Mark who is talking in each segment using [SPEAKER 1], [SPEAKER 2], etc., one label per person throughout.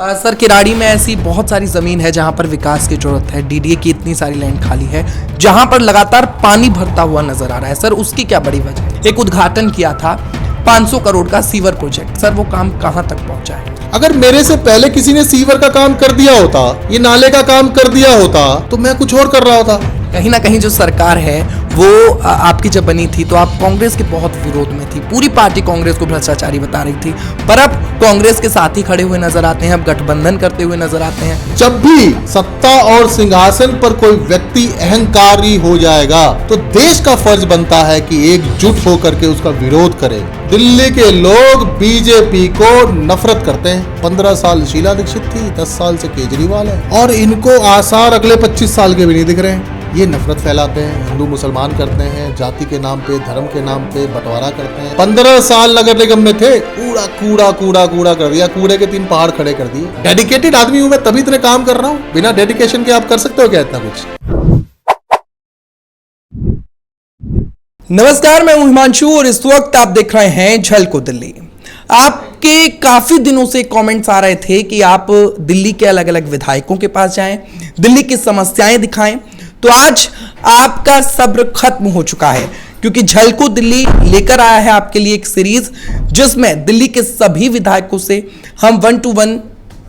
[SPEAKER 1] Sir Kirari में ऐसी बहुत सारी ज़मीन है जहां पर विकास की जरूरत है। डीडीए की इतनी सारी लैंड खाली है जहां पर लगातार पानी भरता हुआ नजर आ रहा है। सर उसकी क्या बड़ी वजह है? एक उद्घाटन किया था 500 करोड़ का सीवर प्रोजेक्ट, सर वो काम कहां तक पहुंचा है?
[SPEAKER 2] अगर मेरे से पहले किसी ने सीवर का काम कर दिया होता, ये नाले का काम कर दिया होता, तो मैं कुछ और कर रहा होता।
[SPEAKER 1] कहीं ना कहीं जो सरकार है वो आपकी जब बनी थी तो आप कांग्रेस के बहुत विरोध में थी। पूरी पार्टी कांग्रेस को भ्रष्टाचारी बता रही थी, पर अब कांग्रेस के साथ ही खड़े हुए नजर आते हैं, अब गठबंधन करते हुए नजर आते हैं।
[SPEAKER 2] जब भी सत्ता और सिंहासन पर कोई व्यक्ति अहंकारी हो जाएगा तो देश का फर्ज बनता है कि एकजुट होकर के उसका विरोध करे। दिल्ली के लोग बीजेपी को नफरत करते हैं। 15 साल शीला दीक्षित थी, 10 साल से केजरीवाल है, और इनको आसार अगले 25 साल के भी नहीं दिख रहे हैं। ये नफरत फैलाते हैं, हिंदू मुसलमान करते हैं, जाति के नाम पे, धर्म के नाम पे बंटवारा करते हैं। 15 साल नगर निगम में थे, कूड़ा कूड़ा कूड़ा कूड़ा कर दिया, कूड़े के 3 पहाड़ खड़े कर दिए। डेडिकेटेड आदमी हूं मैं, तभी इतने काम कर रहा हूं। बिना डेडिकेशन के आप कर सकते हो क्या इतना कुछ?
[SPEAKER 1] नमस्कार, मैं हूं हिमांशु और इस वक्त आप देख रहे हैं झलको दिल्ली। आपके काफी दिनों से कमेंट्स आ रहे थे कि आप दिल्ली के अलग अलग विधायकों के पास जाएं, दिल्ली की समस्याएं दिखाएं। तो आज आपका सब्र खत्म हो चुका है, क्योंकि झलको दिल्ली लेकर आया है आपके लिए एक सीरीज जिसमें दिल्ली के सभी विधायकों से हम 1 to 1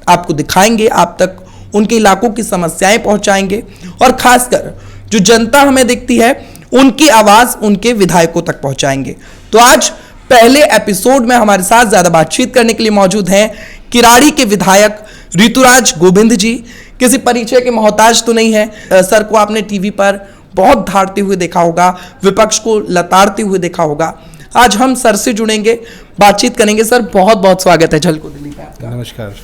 [SPEAKER 1] आपको दिखाएंगे, आप तक उनके इलाकों की समस्याएं पहुंचाएंगे और खासकर जो जनता हमें दिखती है उनकी आवाज उनके विधायकों तक पहुंचाएंगे। तो आज पहले एपिसोड में हमारे साथ ज्यादा बातचीत करने के लिए मौजूद हैं किराड़ी के विधायक ऋतुराज गोविंद जी। किसी परिचय के मोहताज तो नहीं है। सर को आपने टीवी पर बहुत धारते हुए देखा होगा, विपक्ष को लताड़ते हुए देखा होगा। आज हम सर से जुड़ेंगे, बातचीत करेंगे। सर बहुत बहुत स्वागत है झलको दिल्ली में आपका।
[SPEAKER 2] नमस्कार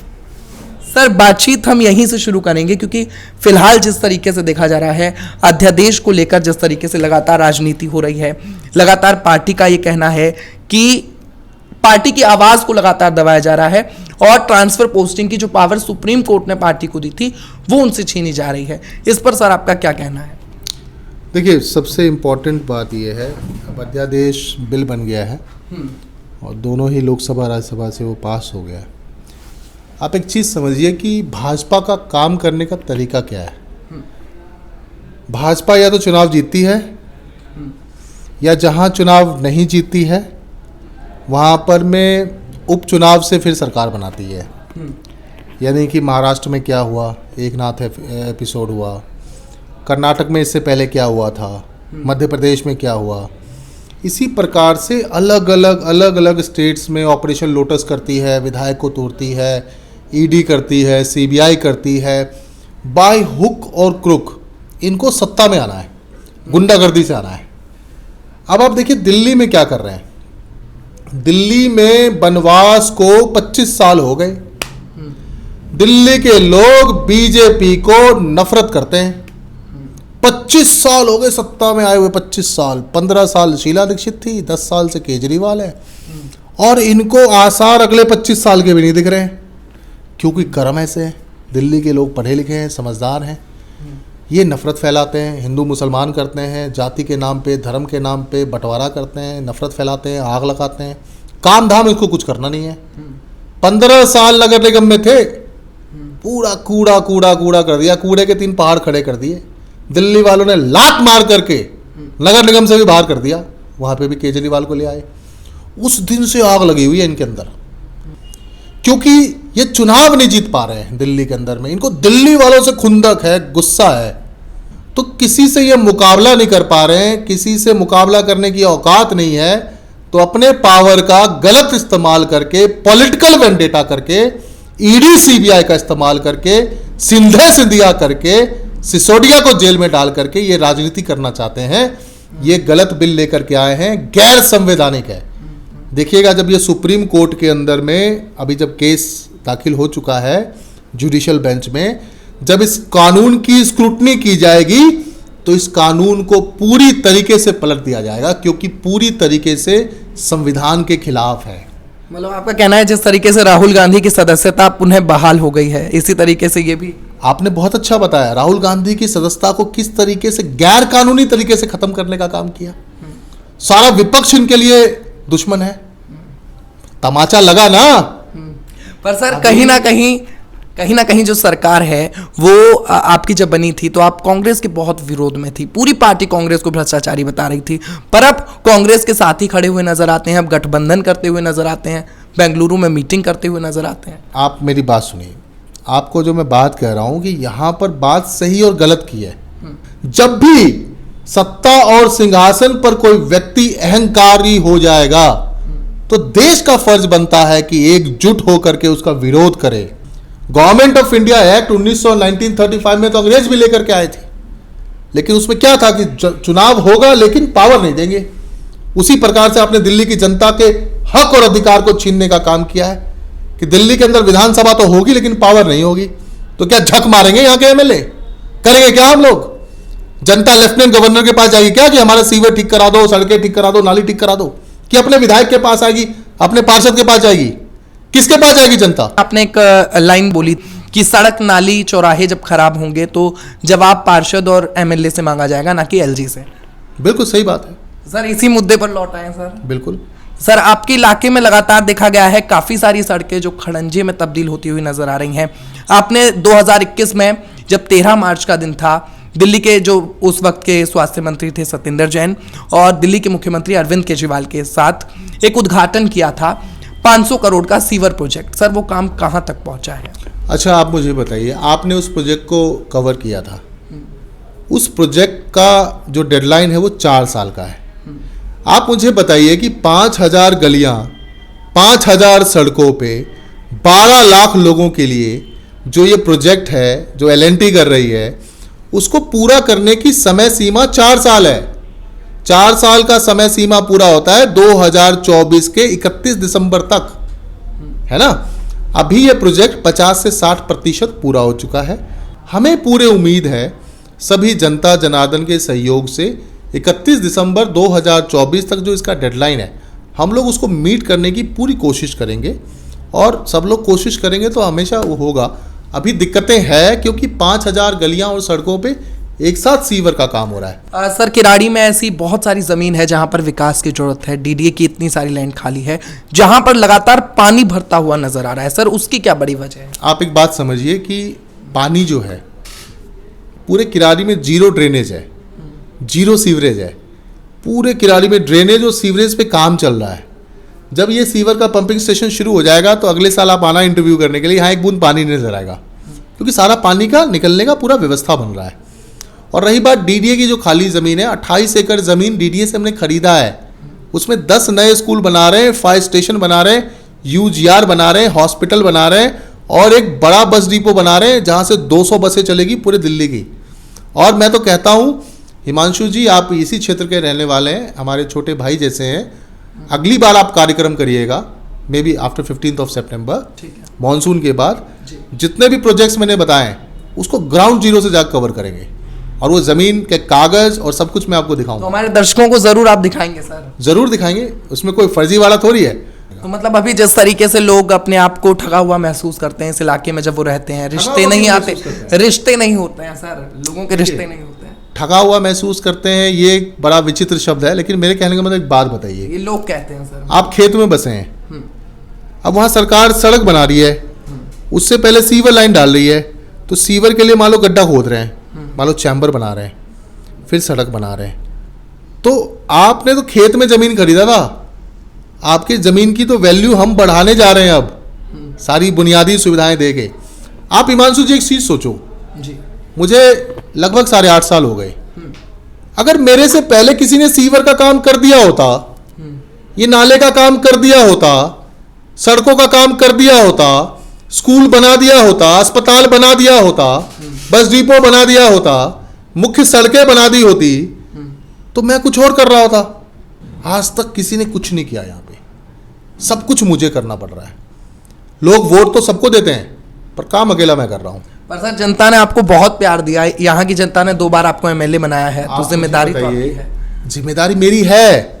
[SPEAKER 1] सर, बातचीत हम यहीं से शुरू करेंगे क्योंकि फिलहाल जिस तरीके से देखा जा रहा है, अध्यादेश को लेकर जिस तरीके से लगातार राजनीति हो रही है, लगातार पार्टी का ये कहना है कि पार्टी की आवाज को लगातार दबाया जा रहा है और ट्रांसफर पोस्टिंग की जो पावर सुप्रीम कोर्ट ने पार्टी को दी थी वो उनसे छीनी जा रही है। इस पर सर आपका क्या कहना है?
[SPEAKER 2] देखिए, सबसे इम्पोर्टेंट बात यह है, अब अध्यादेश बिल बन गया है और दोनों ही लोकसभा राज्यसभा से वो पास हो गया है। आप एक चीज़ समझिए कि भाजपा का काम करने का तरीका क्या है। भाजपा या तो चुनाव जीतती है या जहां चुनाव नहीं जीतती है वहां पर में उपचुनाव से फिर सरकार बनाती है। यानी कि महाराष्ट्र में क्या हुआ, एकनाथ एपिसोड हुआ, कर्नाटक में इससे पहले क्या हुआ था, मध्य प्रदेश में क्या हुआ, इसी प्रकार से अलग अलग स्टेट्स में ऑपरेशन लोटस करती है, विधायक को तोड़ती है, ईडी करती है, सीबीआई करती है। बाय हुक और क्रुक इनको सत्ता में आना है, गुंडागर्दी से आना है। अब आप देखिए दिल्ली में क्या कर रहे हैं। दिल्ली में बनवास को 25 साल हो गए। दिल्ली के लोग बीजेपी को नफरत करते हैं। 25 साल हो गए सत्ता में आए हुए, 25 साल। 15 साल शीला दीक्षित थी, 10 साल से केजरीवाल है, और इनको आसार अगले 25 साल के भी नहीं दिख रहे हैं, क्योंकि कर्म ऐसे हैं। दिल्ली के लोग पढ़े लिखे हैं, समझदार हैं। ये नफरत फैलाते हैं, हिंदू मुसलमान करते हैं, जाति के नाम पे, धर्म के नाम पे बंटवारा करते हैं, नफरत फैलाते हैं, आग लगाते हैं। काम धाम इसको कुछ करना नहीं है। 15 साल नगर निगम में थे, पूरा कूड़ा कूड़ा कूड़ा कर दिया, कूड़े के 3 पहाड़ खड़े कर दिए। दिल्ली वालों ने लात मार करके नगर निगम से भी बाहर कर दिया, वहां पे भी केजरीवाल को ले आए। उस दिन से आग लगी हुई है इनके अंदर, क्योंकि ये चुनाव नहीं जीत पा रहे हैं दिल्ली के अंदर में। इनको दिल्ली वालों से खुंदक है, गुस्सा है, तो किसी से ये मुकाबला नहीं कर पा रहे हैं, किसी से मुकाबला करने की औकात नहीं है, तो अपने पावर का गलत इस्तेमाल करके, पॉलिटिकल वेंडेटा करके, ईडी सीबीआई का इस्तेमाल करके, सिंधे सिंधिया करके, सिसोदिया को जेल में डाल करके ये राजनीति करना चाहते हैं। ये गलत बिल लेकर के आए हैं, गैर संवैधानिक है। देखिएगा, जब ये सुप्रीम कोर्ट के अंदर में अभी जब केस दाखिल हो चुका है जुडिशियल बेंच में, जब इस कानून की स्क्रूटनी की जाएगी तो इस कानून को पूरी तरीके से पलट दिया जाएगा, क्योंकि पूरी तरीके से संविधान के खिलाफ है।
[SPEAKER 1] मतलब आपका कहना है जिस तरीके से राहुल गांधी की सदस्यता पुनः बहाल हो गई है, इसी तरीके से ये भी?
[SPEAKER 2] आपने बहुत अच्छा बताया, राहुल गांधी की सदस्यता को किस तरीके से गैर कानूनी तरीके से खत्म करने का काम किया। सारा विपक्ष इनके लिए दुश्मन है। तमाचा लगा ना।
[SPEAKER 1] पर सर कहीं ना कहीं कहीं ना कहीं जो सरकार है वो आपकी जब बनी थी तो आप कांग्रेस के बहुत विरोध में थी, पूरी पार्टी कांग्रेस को भ्रष्टाचारी बता रही थी, पर अब कांग्रेस के साथ ही खड़े हुए नजर आते हैं, अब गठबंधन करते हुए नजर आते हैं, बेंगलुरु में मीटिंग करते हुए नजर आते हैं।
[SPEAKER 2] आप मेरी बात सुनिए, आपको जो मैं बात कह रहा हूं कि यहां पर बात सही और गलत की है। जब भी सत्ता और सिंहासन पर कोई व्यक्ति अहंकारी हो जाएगा तो देश का फर्ज बनता है कि एकजुट होकर के उसका विरोध करे। गवर्नमेंट ऑफ इंडिया एक्ट 1935 में तो अंग्रेज भी लेकर के आए थे, लेकिन उसमें क्या था कि चुनाव होगा लेकिन पावर नहीं देंगे। उसी प्रकार से आपने दिल्ली की जनता के हक और अधिकार को छीनने का काम किया है कि दिल्ली के अंदर विधानसभा तो होगी लेकिन पावर नहीं होगी। तो क्या झक मारेंगे यहाँ के एमएलए? करेंगे क्या हम लोग? जनता लेफ्टिनेंट गवर्नर के पास जाएगी क्या कि हमारा सीवर ठीक करा दो, सड़कें ठीक करा दो, नाली ठीक करा दो? कि अपने विधायक के पास आएगी, अपने पार्षद के पास जाएगी? किसके पास जाएगी जनता?
[SPEAKER 1] आपने एक लाइन बोली कि सड़क, नाली, चौराहे जब खराब होंगे तो जवाब पार्षद और एमएलए से मांगा जाएगा, ना कि एलजी से।
[SPEAKER 2] बिल्कुल सही बात है
[SPEAKER 1] सर, इसी मुद्दे पर लौट आए सर।
[SPEAKER 2] बिल्कुल
[SPEAKER 1] सर, आपके इलाके में लगातार देखा गया है काफी सारी सड़कें जो खड़ंजे में तब्दील होती हुई नजर आ रही हैं। आपने 2021 में जब 13 मार्च का दिन था, दिल्ली के जो उस वक्त के स्वास्थ्य मंत्री थे सत्येंद्र जैन और दिल्ली के मुख्यमंत्री अरविंद केजरीवाल के साथ एक उद्घाटन किया था 500 करोड़ का सीवर प्रोजेक्ट। सर, वो काम कहां तक पहुंचा है?
[SPEAKER 2] अच्छा, आप मुझे बताइए, आपने उस प्रोजेक्ट को कवर किया था। उस प्रोजेक्ट का जो डेडलाइन है वो 4 साल का है। आप मुझे बताइए कि 5000 गलियां, 5000 सड़कों पे 12 लाख लोगों के लिए जो ये प्रोजेक्ट है, जो एलएनटी कर रही है, उसको पूरा करने की समय सीमा 4 साल है। 4 साल का समय सीमा पूरा होता है 2024 के 31 दिसंबर तक, है ना? अभी ये प्रोजेक्ट 50 से 60% पूरा हो चुका है। हमें पूरे उम्मीद है सभी जनता जनार्दन के सहयोग से 31 दिसंबर 2024 तक जो इसका डेडलाइन है, हम लोग उसको मीट करने की पूरी कोशिश करेंगे और सब लोग कोशिश करेंगे तो हमेशा वो होगा। अभी दिक्कतें हैं क्योंकि 5000 गलियां और सड़कों पे एक साथ सीवर का काम हो रहा है।
[SPEAKER 1] सर, किराड़ी में ऐसी बहुत सारी ज़मीन है जहां पर विकास की जरूरत है, डीडीए की इतनी सारी लैंड खाली है जहां पर लगातार पानी भरता हुआ नजर आ रहा है। सर, उसकी क्या बड़ी वजह है?
[SPEAKER 2] आप एक बात समझिए कि पानी जो है पूरे किराड़ी में जीरो ड्रेनेज है, जीरो सीवरेज है। पूरे किराड़ी में ड्रेनेज और सीवरेज पे काम चल रहा है। जब ये सीवर का पंपिंग स्टेशन शुरू हो जाएगा तो अगले साल आप आना इंटरव्यू करने के लिए, यहाँ एक बूंद पानी नहीं नजर आएगा क्योंकि सारा पानी का निकलने का पूरा व्यवस्था बन रहा है। और रही बात डीडीए की, जो खाली ज़मीन है, 28 एकड़ ज़मीन डीडीए से हमने खरीदा है। उसमें 10 नए स्कूल बना रहे हैं, फायर स्टेशन बना रहे हैं, यूजीआर बना रहे हैं, हॉस्पिटल बना रहे हैं और एक बड़ा बस डिपो बना रहे हैं जहाँ से 200 बसें चलेगी पूरे दिल्ली की। और मैं तो कहता हूँ हिमांशु जी, आप इसी क्षेत्र के रहने वाले हैं, हमारे छोटे भाई जैसे हैं। अगली बार आप कार्यक्रम करिएगा, may be after 15th September, monsoon के बाद, जितने भी प्रोजेक्ट्स मैंने बताए उसको ग्राउंड जीरो से जाकर कवर करेंगे और वो ज़मीन के कागज़ और सब कुछ मैं आपको दिखाऊंगा।
[SPEAKER 1] तो हमारे दर्शकों को ज़रूर आप दिखाएंगे सर?
[SPEAKER 2] ज़रूर दिखाएंगे, उसमें कोई फर्जी वाला थोड़ी है।
[SPEAKER 1] तो मतलब अभी जिस तरीके से लोग अपने आप को ठगा हुआ महसूस करते हैं इस इलाके में जब वो रहते हैं, रिश्ते नहीं आते, रिश्ते नहीं होते हैं सर, लोगों के रिश्ते नहीं होते हैं,
[SPEAKER 2] ठगा हुआ महसूस करते हैं, ये एक बड़ा विचित्र शब्द है। लेकिन मेरे कहने का मतलब एक बात बताइए,
[SPEAKER 1] ये लोग कहते हैं सर।
[SPEAKER 2] आप खेत में बसे हैं, अब वहाँ सरकार सड़क बना रही है, उससे पहले सीवर लाइन डाल रही है, तो सीवर के लिए मान लो गड्ढा खोद रहे हैं, मान लो चैम्बर बना रहे हैं, फिर सड़क बना रहे हैं। तो आपने तो खेत में ज़मीन खरीदा था, आपकी ज़मीन की तो वैल्यू हम बढ़ाने जा रहे हैं अब, सारी बुनियादी सुविधाएं देके। आप हिमांशु जी एक चीज़ सोचो
[SPEAKER 1] जी,
[SPEAKER 2] मुझे लगभग 8.5 साल हो गए, अगर मेरे से पहले किसी ने सीवर का काम कर दिया होता, ये नाले का काम कर दिया होता, सड़कों का काम कर दिया होता, स्कूल बना दिया होता, अस्पताल बना दिया होता, बस डिपो बना दिया होता, मुख्य सड़कें बना दी होती, तो मैं कुछ और कर रहा होता। आज तक किसी ने कुछ नहीं किया, यहाँ पे सब कुछ मुझे करना पड़ रहा है। लोग वोट तो सबको देते हैं पर काम अकेला मैं कर रहा हूँ।
[SPEAKER 1] पर सर, जनता ने आपको बहुत प्यार दिया है, यहाँ की जनता ने 2 बार आपको एमएलए बनाया है, तो जिम्मेदारी तो आपकी है।
[SPEAKER 2] जिम्मेदारी मेरी है,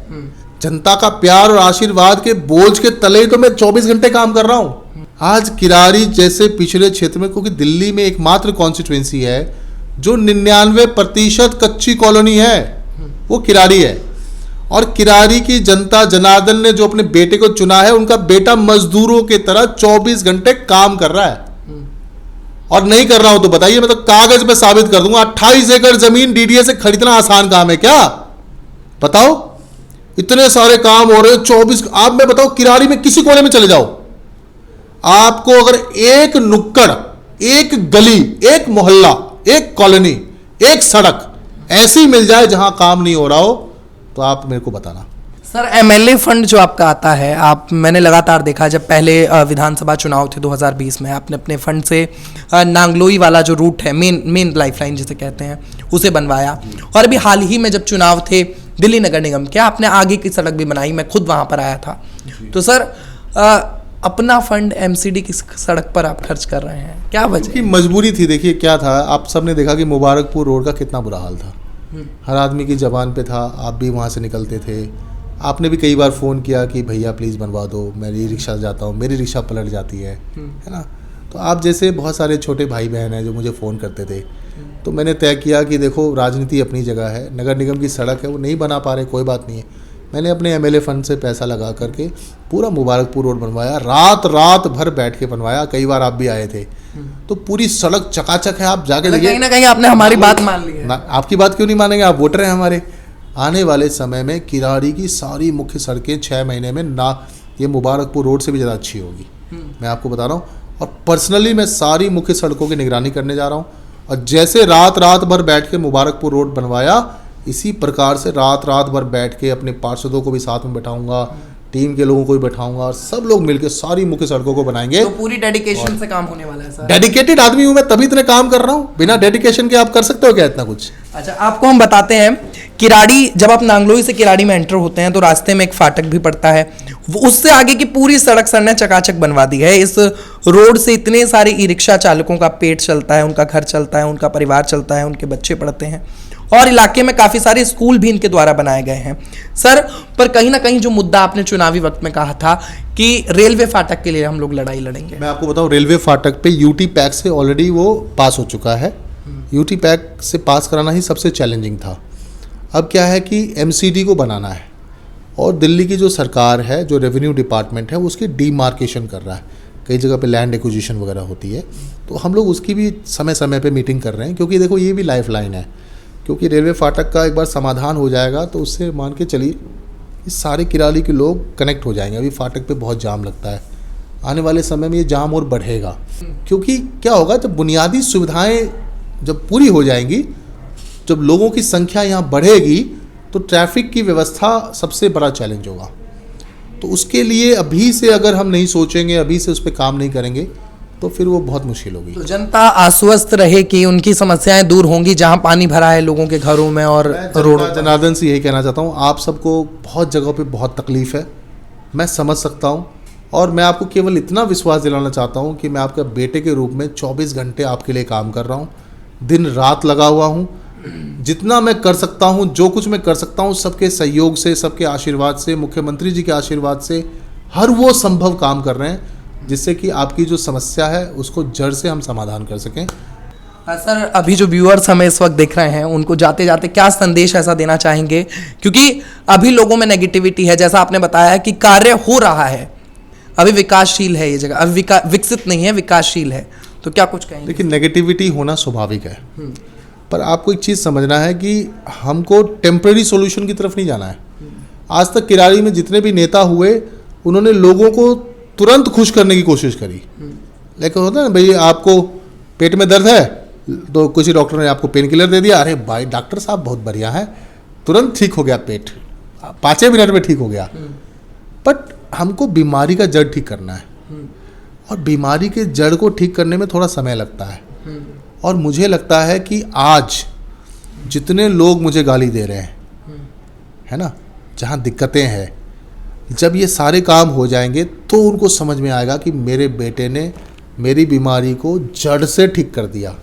[SPEAKER 2] जनता का प्यार और आशीर्वाद के बोझ के तले तो मैं 24 घंटे काम कर रहा हूँ। आज किराड़ी जैसे पिछड़े क्षेत्र में, क्योंकि दिल्ली में एकमात्र कॉन्स्टिट्यूएंसी है जो 99% कच्ची कॉलोनी है, वो किराड़ी है। और किराड़ी की जनता जनार्दन ने जो अपने बेटे को चुना है, उनका बेटा मजदूरों की तरह 24 घंटे काम कर रहा है। और नहीं कर रहा हूं तो बताइए, मैं तो कागज पे साबित कर दूंगा। 28 एकड़ जमीन डीडीए से खरीदना आसान काम है क्या? बताओ, इतने सारे काम हो रहे हैं 24। आप मैं बताओ, किराड़ी में किसी कोने में चले जाओ, आपको अगर एक नुक्कड़, एक गली, एक मोहल्ला, एक कॉलोनी, एक सड़क ऐसी मिल जाए जहां काम नहीं हो रहा हो, तो आप मेरे को बताना।
[SPEAKER 1] सर एमएलए फंड जो आपका आता है, मैंने लगातार देखा, जब पहले विधानसभा चुनाव थे 2020 में, आपने अपने फंड से नांगलोई वाला जो रूट है, मेन लाइफलाइन जिसे कहते हैं, उसे बनवाया। और अभी हाल ही में जब चुनाव थे दिल्ली नगर निगम के, आपने आगे की सड़क भी बनाई, मैं खुद वहां पर आया था। तो सर अपना फंड एमसीडी की सड़क पर आप खर्च कर रहे हैं, क्या वजह?
[SPEAKER 2] की मजबूरी थी। देखिए क्या था, आप सबने देखा कि मुबारकपुर रोड का कितना बुरा हाल था, हर आदमी की जबान पे था, आप भी वहाँ से निकलते थे। आपने भी कई बार फ़ोन किया कि भैया प्लीज़ बनवा दो, मैं रिक्शा से जाता हूँ, मेरी रिक्शा पलट जाती है ना। तो आप जैसे बहुत सारे छोटे भाई बहन हैं जो मुझे फ़ोन करते थे, तो मैंने तय किया कि देखो राजनीति अपनी जगह है, नगर निगम की सड़क है वो नहीं बना पा रहे, कोई बात नहीं है। मैंने अपने एमएलए फंड से पैसा लगा करके पूरा मुबारकपुर रोड बनवाया, रात भर बैठ के बनवाया। कई बार आप भी आए थे, तो पूरी सड़क चकाचक है, आप जाके देखिए।
[SPEAKER 1] कहीं ना कहीं आपने हमारी बात मान ली है।
[SPEAKER 2] आपकी बात क्यों नहीं मानेंगे, आप वोटर हैं हमारे। आने वाले समय में किराड़ी की सारी मुख्य सड़कें 6 महीने में ना, ये मुबारकपुर रोड से भी ज़्यादा अच्छी होगी, मैं आपको बता रहा हूँ। और पर्सनली मैं सारी मुख्य सड़कों की निगरानी करने जा रहा हूँ। और जैसे रात भर बैठ के मुबारकपुर रोड बनवाया, इसी प्रकार से रात भर बैठ के अपने पार्षदों को भी साथ में बैठाऊंगा, टीम के लोगों को भी बैठाऊंगा, और सब लोग मिलकर सारी मुख्य सड़कों को बनाएंगे।
[SPEAKER 1] तो पूरी डेडिकेशन से काम होने वाला है सर।
[SPEAKER 2] डेडिकेटेड आदमी हूं मैं, तभी इतने काम कर रहा हूं। बिना डेडिकेशन के आप कर सकते हो क्या इतना कुछ?
[SPEAKER 1] अच्छा, आपको हम बताते हैं, किराड़ी जब आप नांगलोई से किराड़ी में एंटर होते हैं तो रास्ते में एक फाटक भी पड़ता है, वो उससे आगे की पूरी सड़क सर ने चकाचक बनवा दी है। इस रोड से इतने सारे ई रिक्शा चालकों का पेट चलता है, उनका घर चलता है, उनका परिवार चलता है, उनके बच्चे पढ़ते हैं, और इलाके में काफ़ी सारे स्कूल भी इनके द्वारा बनाए गए हैं सर। पर कहीं ना कहीं जो मुद्दा आपने चुनावी वक्त में कहा था कि रेलवे फाटक के लिए हम लोग लड़ाई लड़ेंगे,
[SPEAKER 2] मैं आपको बताऊं, रेलवे फाटक पे यूटी पैक से ऑलरेडी वो पास हो चुका है। यूटी पैक से पास कराना ही सबसे चैलेंजिंग था। अब क्या है कि एमसीडी को बनाना है, और दिल्ली की जो सरकार है, जो रेवेन्यू डिपार्टमेंट है, वो उसकी डीमार्केशन कर रहा है। कई जगह पे लैंड एक्विजिशन वगैरह होती है, तो हम लोग उसकी भी समय समय पे मीटिंग कर रहे हैं, क्योंकि देखो ये भी लाइफ लाइन है। क्योंकि रेलवे फाटक का एक बार समाधान हो जाएगा तो उससे मान के चलिए इस सारे किराड़ी के लोग कनेक्ट हो जाएंगे। अभी फाटक पे बहुत जाम लगता है, आने वाले समय में ये जाम और बढ़ेगा। क्योंकि क्या होगा, जब बुनियादी सुविधाएं जब पूरी हो जाएंगी, जब लोगों की संख्या यहाँ बढ़ेगी, तो ट्रैफिक की व्यवस्था सबसे बड़ा चैलेंज होगा। तो उसके लिए अभी से अगर हम नहीं सोचेंगे, अभी से उस पर काम नहीं करेंगे, तो फिर वो बहुत मुश्किल होगी।
[SPEAKER 1] तो जनता आश्वस्त रहे कि उनकी समस्याएं दूर होंगी, जहां पानी भरा है लोगों के घरों में और रोडों।
[SPEAKER 2] जनार्दन से यही कहना चाहता हूँ, आप सबको बहुत जगहों पे बहुत तकलीफ है, मैं समझ सकता हूँ। और मैं आपको केवल इतना विश्वास दिलाना चाहता हूँ कि मैं आपके बेटे के रूप में 24 घंटे आपके लिए काम कर रहा हूँ, दिन रात लगा हुआ हूँ। जितना मैं कर सकता हूँ, जो कुछ मैं कर सकता हूँ, सबके सहयोग से, सबके आशीर्वाद से, मुख्यमंत्री जी के आशीर्वाद से हर वो संभव काम कर रहे हैं, जिससे कि आपकी जो समस्या है उसको जड़ से हम समाधान कर सकें।
[SPEAKER 1] सर, अभी जो व्यूअर्स हमें इस वक्त देख रहे हैं, उनको जाते जाते क्या संदेश ऐसा देना चाहेंगे? क्योंकि अभी लोगों में नेगेटिविटी है, जैसा आपने बताया कि कार्य हो रहा है, अभी विकासशील है ये जगह, अभी विकसित नहीं है, विकासशील है, तो क्या कुछ कहेंगे?
[SPEAKER 2] देखिए, नेगेटिविटी होना स्वाभाविक है, पर आपको एक चीज़ समझना है कि हमको टेम्परेरी सॉल्यूशन की तरफ नहीं जाना है। आज तक किराड़ी में जितने भी नेता हुए, उन्होंने लोगों को तुरंत खुश करने की कोशिश करी। लेकिन होता है ना भाई, आपको पेट में दर्द है तो किसी डॉक्टर ने आपको पेन किलर दे दिया, अरे भाई डॉक्टर साहब बहुत बढ़िया है, तुरंत ठीक हो गया, पेट 5 मिनट में ठीक हो गया। बट हमको बीमारी का जड़ ठीक करना है, और बीमारी के जड़ को ठीक करने में थोड़ा समय लगता है। और मुझे लगता है कि आज जितने लोग मुझे गाली दे रहे हैं, है ना, जहाँ दिक्कतें हैं, जब ये सारे काम हो जाएंगे तो उनको समझ में आएगा कि मेरे बेटे ने मेरी बीमारी को जड़ से ठीक कर दिया।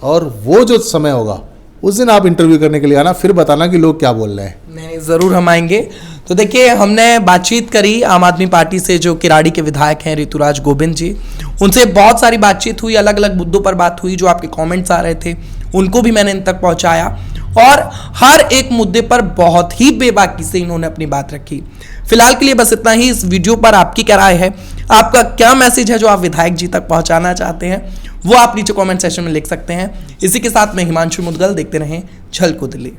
[SPEAKER 2] और वो जो समय होगा, उस दिन आप इंटरव्यू करने के लिए आना, फिर बताना कि लोग क्या बोल रहे हैं।
[SPEAKER 1] नहीं, ज़रूर हम आएंगे। तो देखिए, हमने बातचीत करी आम आदमी पार्टी से जो किराड़ी के विधायक हैं ऋतुराज गोविंद जी, उनसे बहुत सारी बातचीत हुई, अलग अलग मुद्दों पर बात हुई, जो आपके कमेंट्स आ रहे थे उनको भी मैंने इन तक पहुंचाया, और हर एक मुद्दे पर बहुत ही बेबाकी से इन्होंने अपनी बात रखी। फिलहाल के लिए बस इतना ही। इस वीडियो पर आपकी क्या राय है आपका क्या मैसेज है जो आप विधायक जी तक पहुंचाना चाहते हैं, वो आप नीचे कमेंट सेक्शन में लिख सकते हैं। इसी के साथ मैं हिमांशु मुदगल, देखते रहें झलको दिल्ली।